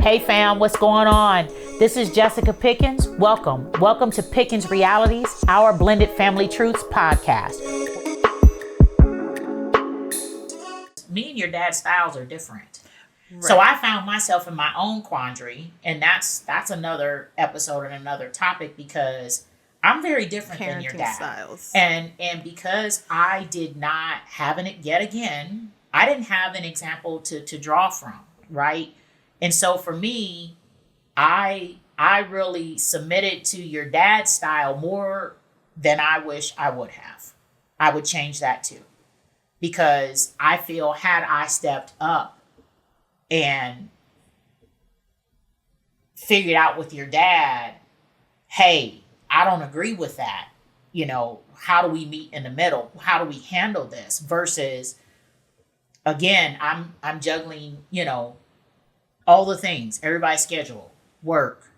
Hey fam, what's going on? This is Jayla Pickens. Welcome to Pickens Realities, our blended family truths podcast. Me and your dad's styles are different. Right. So I found myself in my own quandary, and that's another episode and another topic because I'm very different than your dad. Styles. And because I did not have I didn't have an example to draw from, right? And so for me, I really submitted to your dad's style more than I wish I would have. I would change that too. Because I feel had I stepped up and figured out with your dad, hey, I don't agree with that. You know, how do we meet in the middle? How do we handle this? Versus, again, I'm juggling, all the things, everybody's schedule, work,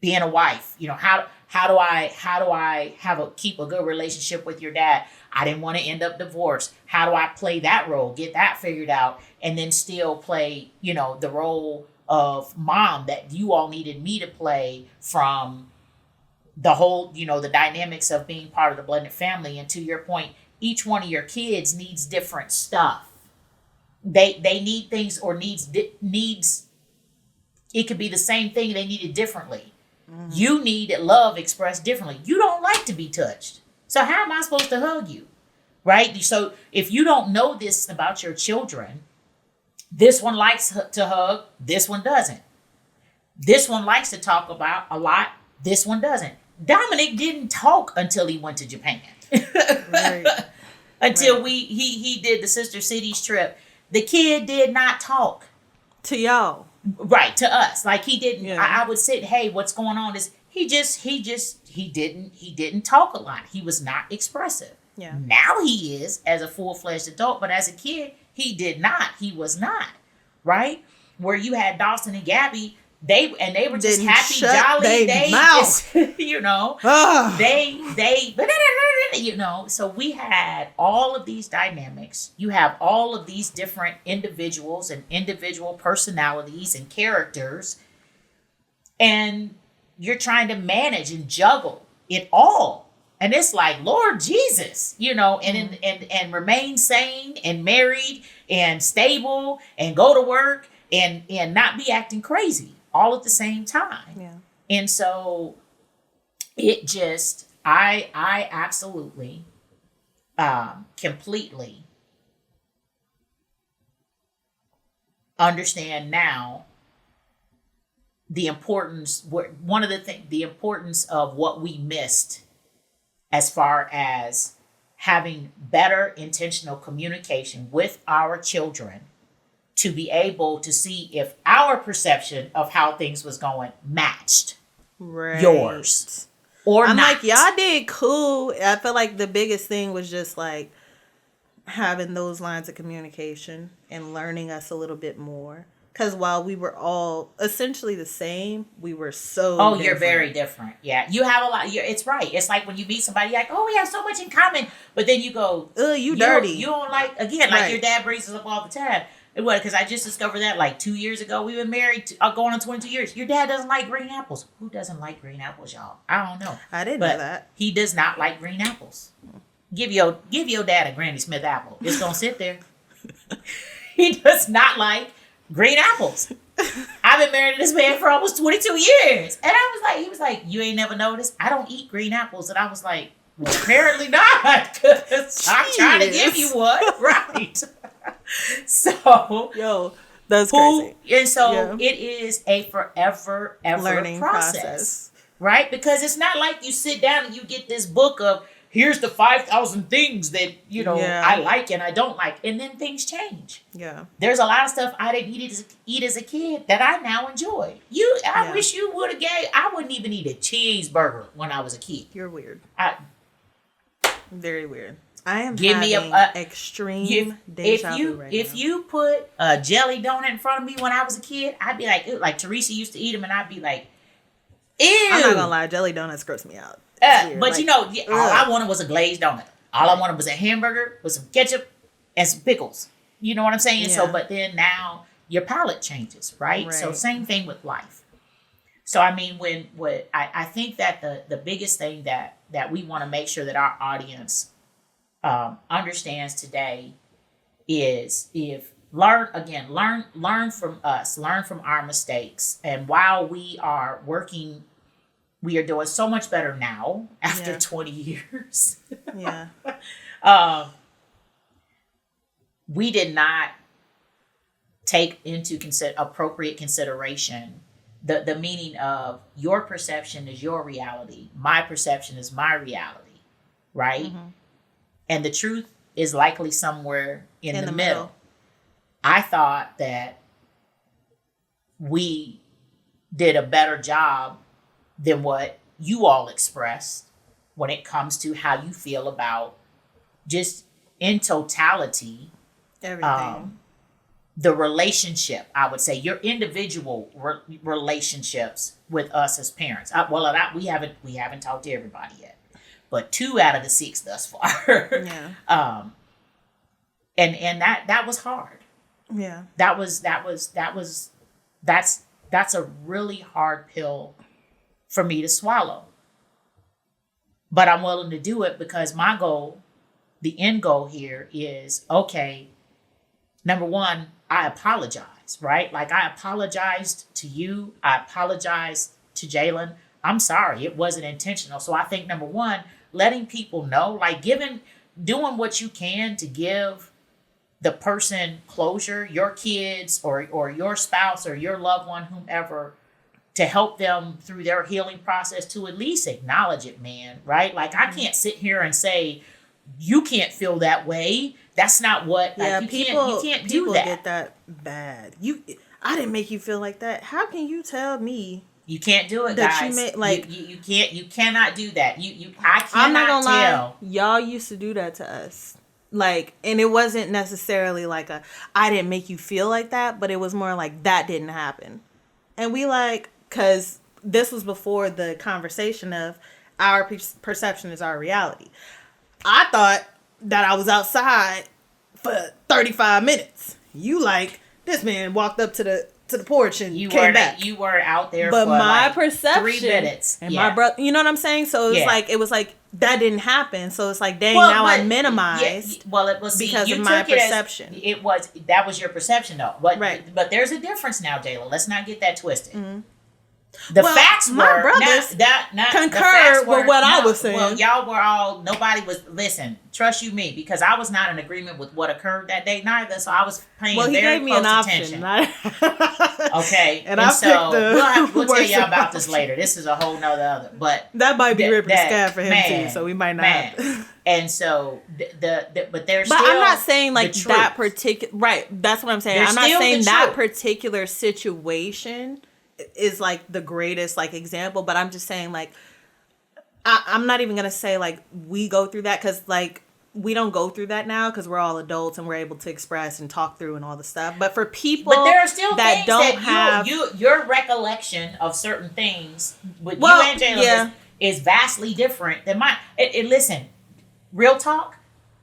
being a wife. How do I keep a good relationship with your dad? I didn't want to end up divorced. How do I play that role, get that figured out, and then still play, the role of mom that you all needed me to play from the whole, the dynamics of being part of the blended family. And to your point, each one of your kids needs different stuff. They need things or needs. It could be the same thing. They need it differently. Mm-hmm. You need love expressed differently. You don't like to be touched. So how am I supposed to hug you? Right? So if you don't know this about your children, this one likes to hug, this one doesn't. This one likes to talk about a lot, this one doesn't. Dominic didn't talk until he went to Japan. Right. Until he did the Sister Cities trip. The kid did not talk. To y'all. Right, to us. Like he didn't, yeah. I would say, hey, what's going on? He didn't talk a lot. He was not expressive. Yeah. Now he is as a full-fledged adult, but as a kid, he did not. He was not. Right? Where you had Dawson and Gabby, they were just happy, jolly. They just, so we had all of these dynamics. You have all of these different individuals and individual personalities and characters, and you're trying to manage and juggle it all. And it's like, Lord Jesus, and remain sane and married and stable and go to work and not be acting crazy all at the same time. Yeah. And so it just, I absolutely, completely understand now the importance of what we missed as far as having better intentional communication with our children to be able to see if our perception of how things was going matched yours or I'm not. Like, y'all did cool. I feel like the biggest thing was just like having those lines of communication and learning us a little bit more. Because while we were all essentially the same, we were so different. You're very different. Yeah. You have a lot. It's right. It's like when you meet somebody, you're like, oh, we have so much in common. But then you go, you dirty. You don't like, again, like your dad brings us up all the time. It was because I just discovered that like 2 years ago. We've been married going on 22 years. Your dad doesn't like green apples. Who doesn't like green apples, y'all? I don't know. I didn't know that. He does not like green apples. Give your dad a Granny Smith apple. It's going to sit there. He does not like green apples. I've been married to this man for almost 22 years. And he was like, you ain't never noticed? I don't eat green apples. And I was like, well, apparently not. Because I'm trying to give you one. Right. So, that's crazy. And so it is a forever learning process. Right? Because it's not like you sit down and you get this book of, here's the 5,000 things that, I like and I don't like. And then things change. Yeah. There's a lot of stuff I didn't eat as a kid that I now enjoy. I wish you would have I wouldn't even eat a cheeseburger when I was a kid. You're weird. Very weird. I am Give having me a extreme deja vu right now. If you put a jelly donut in front of me when I was a kid, I'd be like Teresa used to eat them and I'd be like, ew. I'm not going to lie. Jelly donuts gross me out. But all I wanted was a glazed donut. All I wanted was a hamburger with some ketchup and some pickles. You know what I'm saying? Yeah. So, but then now your palate changes, right? So same thing with life. So I mean, I think that the biggest thing that we want to make sure that our audience understands today is if learn from us, learn from our mistakes. And while we are working, we are doing so much better now after 20 years. Yeah. We did not take into appropriate consideration the meaning of your perception is your reality, my perception is my reality, right? Mm-hmm. And the truth is likely somewhere in the middle. I thought that we did a better job than what you all expressed when it comes to how you feel about just in totality everything. The relationship, I would say, your individual relationships with us as parents. We haven't talked to everybody yet, but 2 out of the 6 thus far. Yeah. And that was hard. Yeah. That's a really hard pill for me to swallow. But I'm willing to do it because my goal, the end goal here is, okay, number one, I apologize, right? Like I apologized to you. I apologized to Jalen. I'm sorry. It wasn't intentional. So I think number one, letting people know, like doing what you can to give the person closure, your kids or your spouse or your loved one, whomever, to help them through their healing process, to at least acknowledge it, man, right? Like I can't sit here and say, you can't feel that way. That's not what, like, you can't do that. People get that bad. I didn't make you feel like that. How can you tell me? You can't do it, that guys. You made, like, you cannot do that. I cannot I'm not gonna tell. lie, y'all used to do that to us. Like, and it wasn't necessarily like I didn't make you feel like that, but it was more like that didn't happen. And we because this was before the conversation of our perception is our reality. I thought that I was outside for 35 minutes. You this man walked up to the porch and came back. You were out there but for my perception 3 minutes. And my brother, you know what I'm saying? So it was like that didn't happen. So it's like, dang, I minimized because of my perception. That was your perception though. But, right. But there's a difference now, Jayla. Let's not get that twisted. Mm-hmm. The facts were, my brothers concurred with what I was saying. Well, y'all were all, nobody was, listen, trust you me, because I was not in agreement with what occurred that day neither, so I was paying very close attention. Okay, and so we'll tell y'all about this later. This is a whole nother other, but that might be ripping the scab for him too, so we might not. And so but there's but still I'm not saying like that particular, right, that's what I'm saying. I'm not saying that particular situation is like the greatest like example, but I'm just saying like I'm not even gonna say like we go through that, because like we don't go through that now because we're all adults and we're able to express and talk through and all the stuff. But for people there are still that things don't that have your recollection of certain things with you and Jayla is vastly different than mine. Listen, real talk,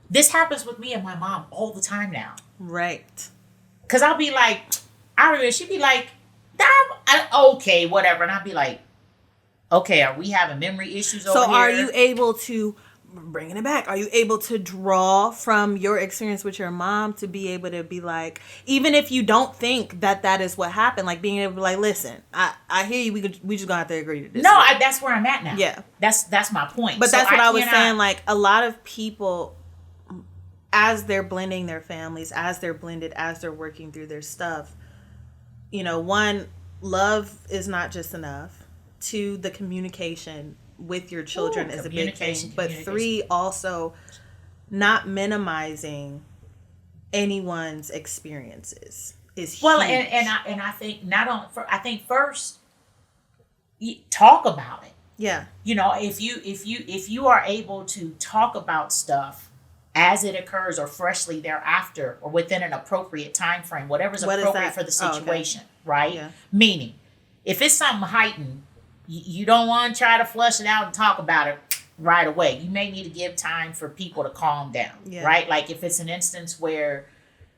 this happens with me and my mom all the time now. Right. Because I'll be like, I remember she'd be like, okay, whatever. And I'd be like, okay, are we having memory issues over here? So are you able to, bringing it back, are you able to draw from your experience with your mom to be able to be like, even if you don't think that is what happened, like being able to be like, listen, I hear you, we just gonna have to agree to this. No, that's where I'm at now. Yeah. That's my point. But that's what I was saying, like a lot of people, as they're blending their families, as they're blended, as they're working through their stuff, you know, 1, love is not just enough. 2, the communication with your children is a big thing. But 3, also not minimizing anyone's experiences is huge. Well, and I think I think first talk about it. Yeah. You know, if you are able to talk about stuff as it occurs or freshly thereafter or within an appropriate time frame, whatever's appropriate for the situation, right? Yeah. Meaning, if it's something heightened, you don't want to try to flush it out and talk about it right away. You may need to give time for people to calm down, right? Like if it's an instance where,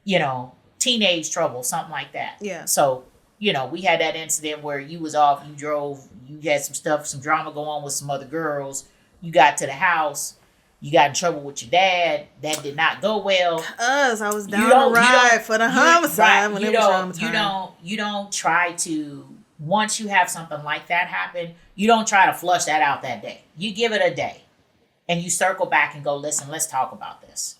you know, teenage trouble, something like that. Yeah. So, we had that incident where you was off, you drove, you had some drama going on with some other girls. You got to the house, you got in trouble with your dad. That did not go well. Cause I was down the ride for the homicide when it was drama time. You don't try to, once you have something like that happen, you don't try to flush that out that day. You give it a day and you circle back and go, listen, let's talk about this.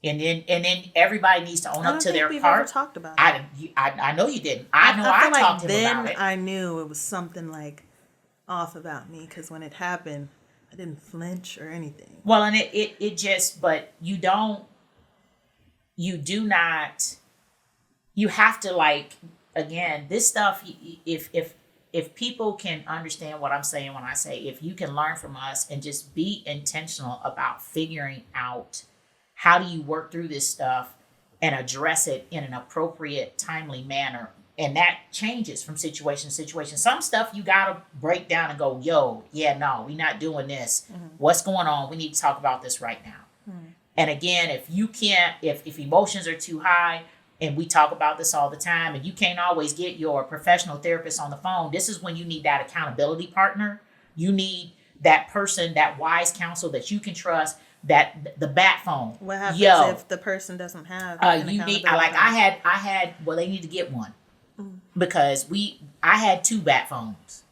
And then everybody needs to own up to their part. Ever talked about it. I know you didn't. I know I talked to him about it. I knew it was something like off about me because when it happened, I didn't flinch or anything. Well, and it just, but you have to, like, again, this stuff, if people can understand what I'm saying when I say, if you can learn from us and just be intentional about figuring out how do you work through this stuff and address it in an appropriate, timely manner. And that changes from situation to situation. Some stuff you got to break down and go, yo, yeah, no, we're not doing this. Mm-hmm. What's going on? We need to talk about this right now. Mm-hmm. And again, if you can't, if emotions are too high, and we talk about this all the time, and you can't always get your professional therapist on the phone, this is when you need that accountability partner. You need that person, that wise counsel that you can trust, that the bat phone. What happens if the person doesn't have you need, like I had, well, they need to get one. Because I had 2 bat phones.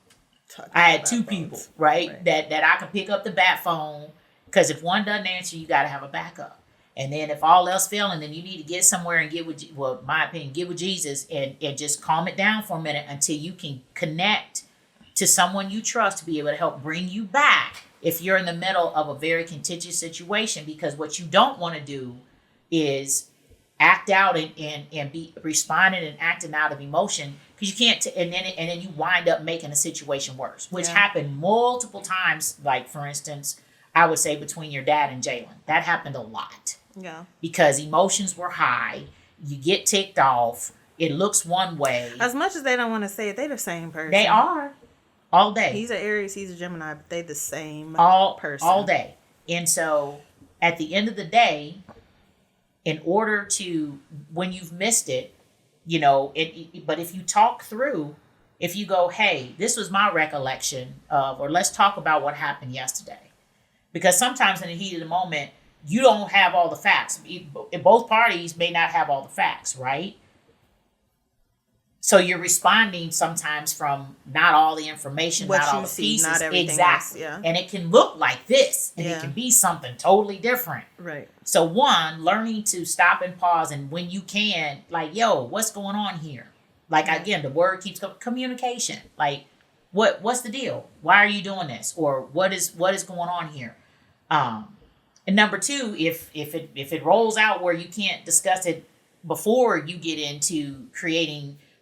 I had 2 people, right? That I could pick up the bat phone, because if one doesn't answer, you got to have a backup. And then if all else failing, then you need to get somewhere and get with, well, my opinion, get with Jesus and just calm it down for a minute until you can connect to someone you trust to be able to help bring you back if you're in the middle of a very contentious situation. Because what you don't want to do is act out and be responding and acting out of emotion, because you can't and then you wind up making the situation worse, which happened multiple times. Like, for instance, I would say between your dad and Jalen, that happened a lot. Yeah, because emotions were high. You get ticked off. It looks one way. As much as they don't want to say it, they're the same person. They are all day. He's an Aries, he's a Gemini, but they the same person all day. And so at the end of the day, in order to, when you've missed it, but if you talk through, if you go, hey, this was my recollection of, or let's talk about what happened yesterday. Because sometimes in the heat of the moment, you don't have all the facts. Both parties may not have all the facts, right? So you're responding sometimes from not all the information, not all the pieces. Not everything exactly. Else, yeah. And it can look like this, and it can be something totally different. Right. So learning to stop and pause, and when you can, like, yo, what's going on here? Like, again, the word keeps going, communication. Like, what's the deal? Why are you doing this? Or what is going on here? And number 2, if it rolls out where you can't discuss it before you get into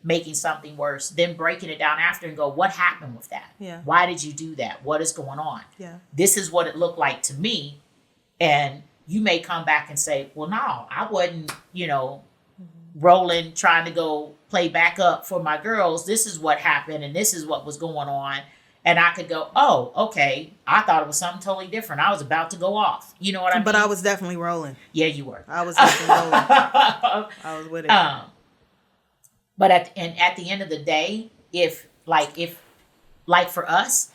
making something worse, then breaking it down after and go, what happened with that? Yeah. Why did you do that? What is going on? Yeah. This is what it looked like to me. And you may come back and say, well, no, I wasn't, rolling, trying to go play back up for my girls. This is what happened, and this is what was going on. And I could go, oh, okay, I thought it was something totally different. I was about to go off. You know what I mean? But I was definitely rolling. Yeah, you were. I was definitely rolling. I was with it. But at the end of the day, if for us,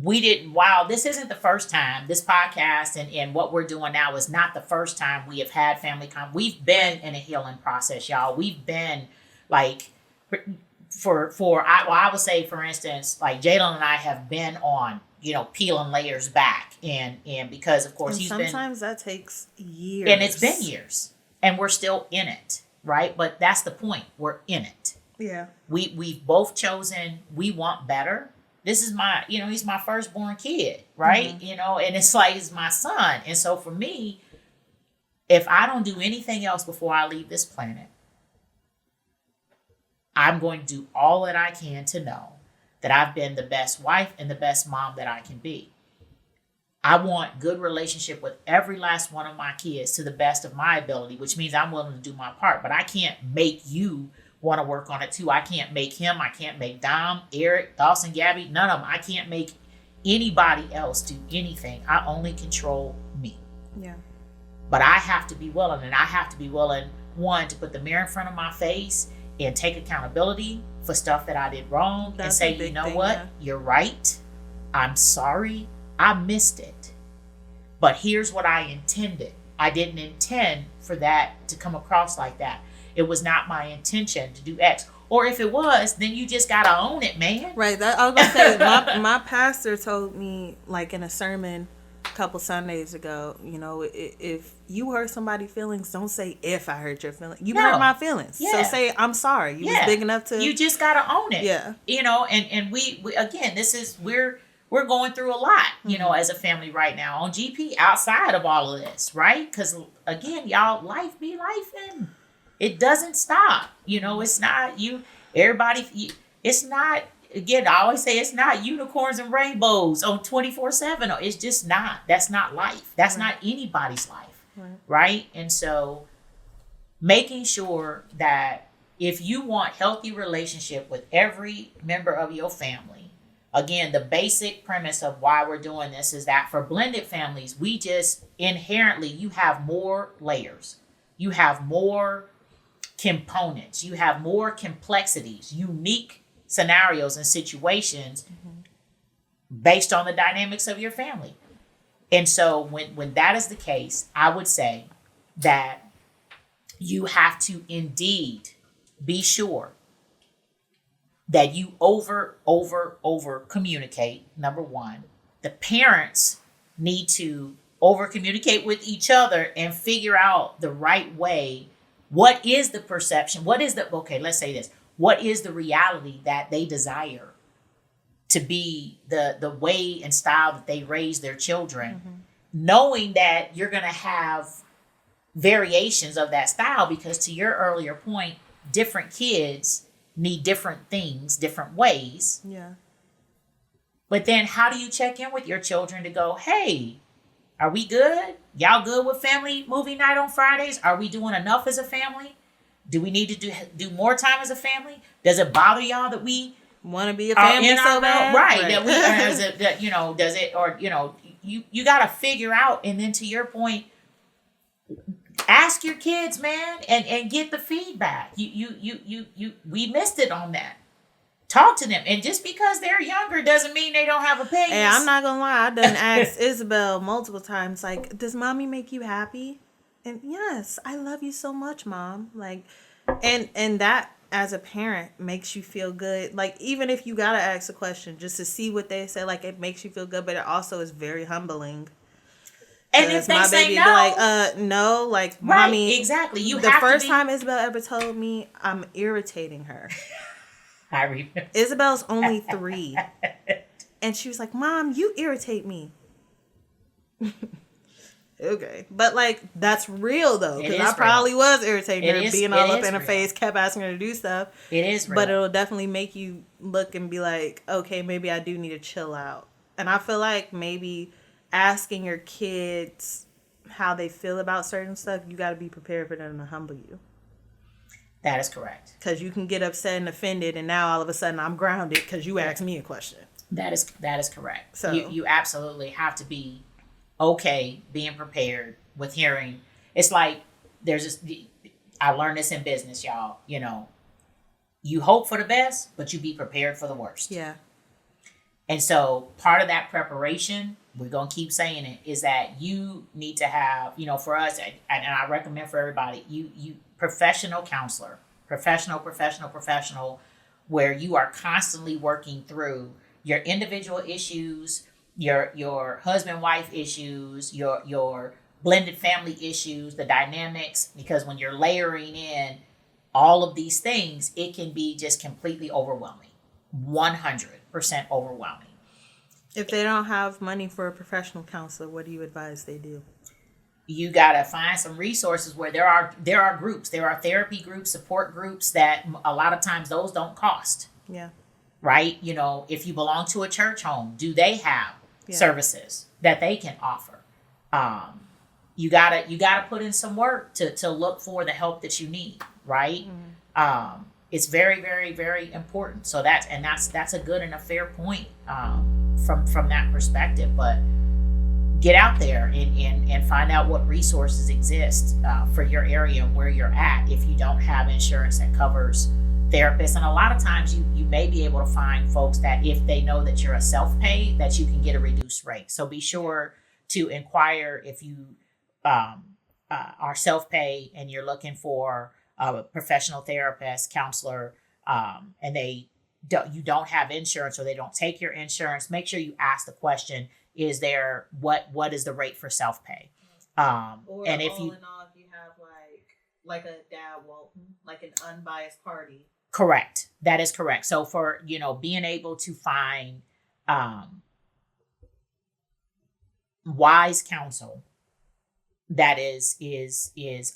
we didn't, wow, this isn't the first time, this podcast and what we're doing now is not the first time we have had family we've been in a healing process, y'all. We've been like, I would say, for instance, like Jayla and I have been on, peeling layers back. And because, of course, sometimes that takes years. And it's been years. And we're still in it, right? But that's the point. We're in it. Yeah. We've both chosen, we want better. This is my, he's my firstborn kid, right? Mm-hmm. And it's like, it's my son. And so for me, if I don't do anything else before I leave this planet, I'm going to do all that I can to know that I've been the best wife and the best mom that I can be. I want good relationship with every last one of my kids to the best of my ability, which means I'm willing to do my part. But I can't make you want to work on it too. I can't make him. I can't make Dom, Eric, Dawson, Gabby, none of them. I can't make anybody else do anything. I only control me. Yeah. But I have to be willing, and I have to be willing one, to put the mirror in front of my face and take accountability for stuff that I did wrong. That's and say, a big you know thing, what? yeah. You're right. I'm sorry. I missed it. But here's what I intended. I didn't intend for that to come across like that. It was not my intention to do X. Or if it was, then you just got to own it, man. Right. That, I was going to say, my pastor told me, like, in a sermon a couple Sundays ago, you know, if you hurt somebody's feelings, don't say if I hurt your feelings. You hurt my feelings. Yeah. So say, I'm sorry. You was big enough to. You just got to own it. Yeah. You know, and we again, this is, we're going through a lot, you know, as a family right now on GP outside of all of this, right? Because, again, y'all, life be life, and it doesn't stop. You know, it's not it's not, again, I always say it's not unicorns and rainbows on 24/7. It's just not. That's not life. That's not anybody's life, right? And so making sure that if you want healthy relationship with every member of your family, again, the basic premise of why we're doing this is that for blended families, we just inherently, you have more layers. You have more components. You have more complexities, unique scenarios and situations based on the dynamics of your family. And so when that is the case, I would say that you have to indeed be sure that you over communicate. Number one, the parents need to over communicate with each other and figure out the right way. What is the perception? Let's say this. What is the reality that they desire to be the way and style that they raise their children? Knowing that you're going to have variations of that style, because to your earlier point, different kids need different things, different ways. Yeah. But then how do you check in with your children to go, hey, are we good? Y'all good with family movie night on Fridays? Are we doing enough as a family? Do we need to do more time as a family? Does it bother y'all that we want to be a family so bad? Right. That we, that, you know, does it, or, you know, you got to figure out. And then to your point, ask your kids, man, and get the feedback. We missed it on that. Talk to them. And just because they're younger doesn't mean they don't have opinions. And I'm not gonna lie, I done asked Isabel multiple times, like, does mommy make you happy? And yes, I love you so much, mom. Like, and that as a parent makes you feel good. Like, even if you gotta ask a question just to see what they say, like, it makes you feel good, but it also is very humbling. And if they my say baby no, be like, no, like, right, mommy. Exactly. The first time Isabel ever told me I'm irritating her. I remember. Isabel's only 3. And she was like, Mom, you irritate me. Okay. But, like, that's real, though. Because I probably was irritating her, being all up in her face, kept asking her to do stuff. It is real. But it'll definitely make you look and be like, okay, maybe I do need to chill out. And I feel like maybe asking your kids how they feel about certain stuff, you got to be prepared for them to humble you. That is correct. Because you can get upset and offended, and now all of a sudden I'm grounded because you asked me a question. That is correct. So you absolutely have to be okay being prepared with hearing. It's like there's this. I learned this in business, y'all. You know, you hope for the best, but you be prepared for the worst. Yeah. And so part of that preparation, we're going to keep saying it, is that you need to have, you know, for us, and I recommend for everybody, you professional counselor, professional, where you are constantly working through your individual issues, your husband-wife issues, your blended family issues, the dynamics, because when you're layering in all of these things, it can be just completely overwhelming, 100% overwhelming. If they don't have money for a professional counselor, what do you advise they do? You got to find some resources where there are groups, there are therapy groups, support groups that a lot of times those don't cost. Yeah. Right? You know, if you belong to a church home, do they have services that they can offer? You gotta put in some work to look for the help that you need, right? Mm-hmm. It's very, very, very important. So that's a good and a fair point from that perspective. But get out there and find out what resources exist for your area and where you're at if you don't have insurance that covers therapists. And a lot of times you may be able to find folks that if they know that you're a self-pay, that you can get a reduced rate. So be sure to inquire if you are self-pay and you're looking for a professional therapist, counselor, and you don't have insurance or they don't take your insurance. Make sure you ask the question: is there what is the rate for self-pay? Or and if all you in all, if you have like a dad Walton, like an unbiased party. Correct. That is correct. So for, being able to find wise counsel that is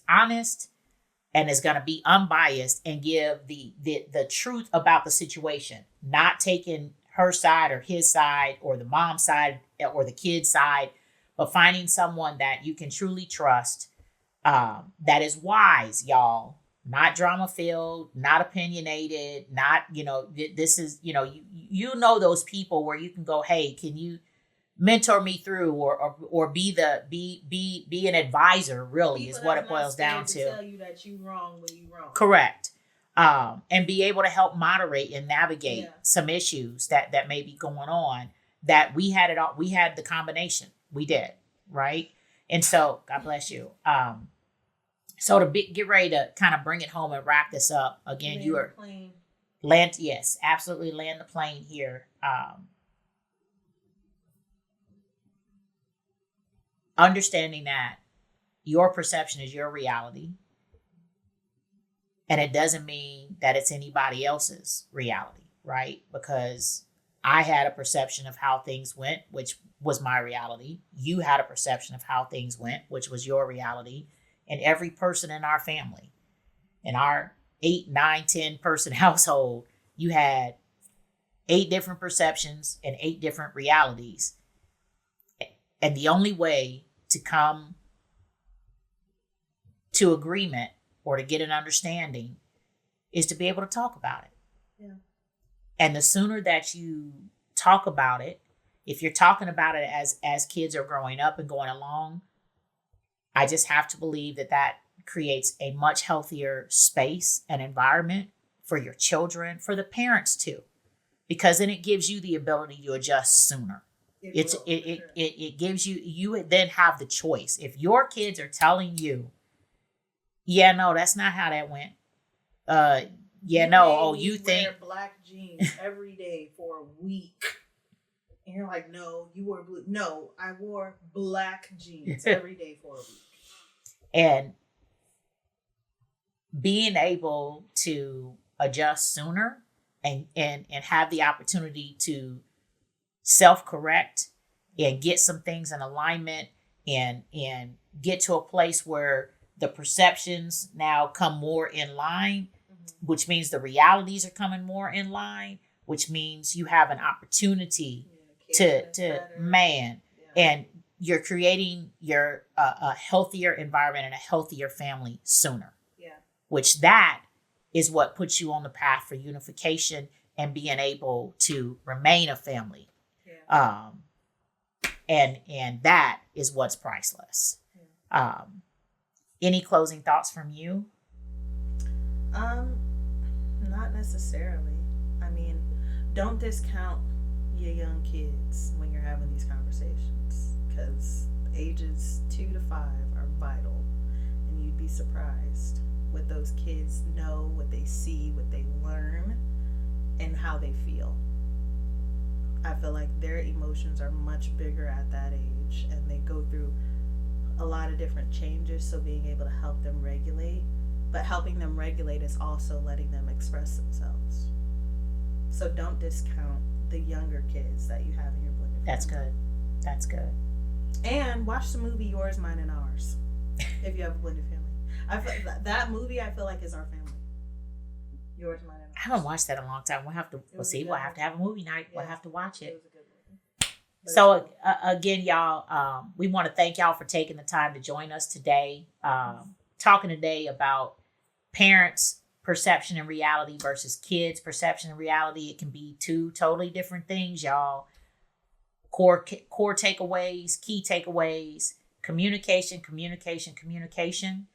honest and is going to be unbiased and give the truth about the situation, not taking her side or his side or the mom's side or the kid's side, but finding someone that you can truly trust, that is wise, y'all. Not drama filled, not opinionated, not, this is, those people where you can go, hey, can you mentor me through or be an advisor, really, People is what it boils down to tell you that you wrong when you wrong. Correct. And be able to help moderate and navigate some issues that may be going on. That we had it all. We had the combination. We did, right? And so, God bless you. So to get ready to kind of bring it home and wrap this up again, yes, absolutely land the plane here. Understanding that your perception is your reality, and it doesn't mean that it's anybody else's reality, right? Because I had a perception of how things went, which was my reality. You had a perception of how things went, which was your reality. And every person in our family, in our 8, 9, 10 person household, you had 8 different perceptions and 8 different realities. And the only way to come to agreement or to get an understanding is to be able to talk about it. Yeah. And the sooner that you talk about it, if you're talking about it as kids are growing up and going along, I just have to believe that creates a much healthier space and environment for your children, for the parents too, because then it gives you the ability to adjust sooner. It gives you then have the choice. If your kids are telling you, yeah, no, that's not how that went. You think wear black jeans every day for a week. And you're like, no, you wore blue. No, I wore black jeans every day for a week. And being able to adjust sooner and have the opportunity to self-correct and get some things in alignment and get to a place where the perceptions now come more in line, which means the realities are coming more in line, which means you have an opportunity and you're creating a healthier environment and a healthier family sooner. Yeah. Which that is what puts you on the path for unification and being able to remain a family. Yeah. And that is what's priceless. Yeah. Any closing thoughts from you? Not necessarily. I mean, don't discount your young kids when you're having these conversations, because ages 2 to 5 are vital, and you'd be surprised what those kids know, what they see, what they learn, and how they feel. I feel like their emotions are much bigger at that age, and they go through a lot of different changes, so being able to help them regulate, but helping them regulate is also letting them express themselves. So don't discount the younger kids that you have in your blended family. That's good. And watch the movie Yours, Mine, and Ours if you have a blended family. I feel that movie I feel like is our family. Yours, Mine, and Ours. I haven't watched that in a long time. We'll have to We'll have to have a movie night. Yeah. We'll have to watch it. It was a good movie. So again, y'all, we want to thank y'all for taking the time to join us today. Talking today about parents' perception and reality versus kids' perception and reality. It can be 2 totally different things, y'all. core takeaways, key takeaways, communication, communication, communication.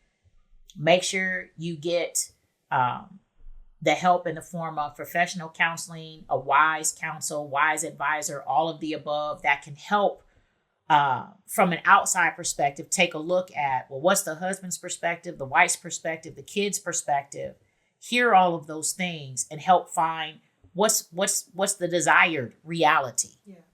Make sure you get the help in the form of professional counseling, a wise counsel, wise advisor, all of the above that can help from an outside perspective, take a look at, well, what's the husband's perspective, the wife's perspective, the kid's perspective, hear all of those things and help find what's the desired reality,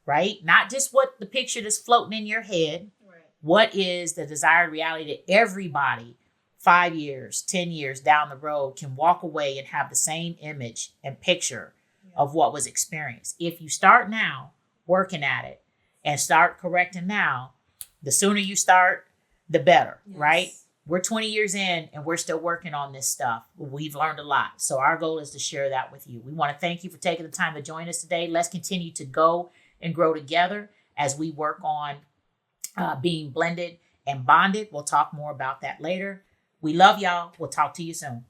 right? Not just what the picture that's floating in your head. Right. What is the desired reality that everybody 5 years, 10 years down the road can walk away and have the same image and picture of what was experienced. If you start now working at it and start correcting now, the sooner you start, the better, right? We're 20 years in and we're still working on this stuff. We've learned a lot. So our goal is to share that with you. We want to thank you for taking the time to join us today. Let's continue to go and grow together as we work on being blended and bonded. We'll talk more about that later. We love y'all. We'll talk to you soon.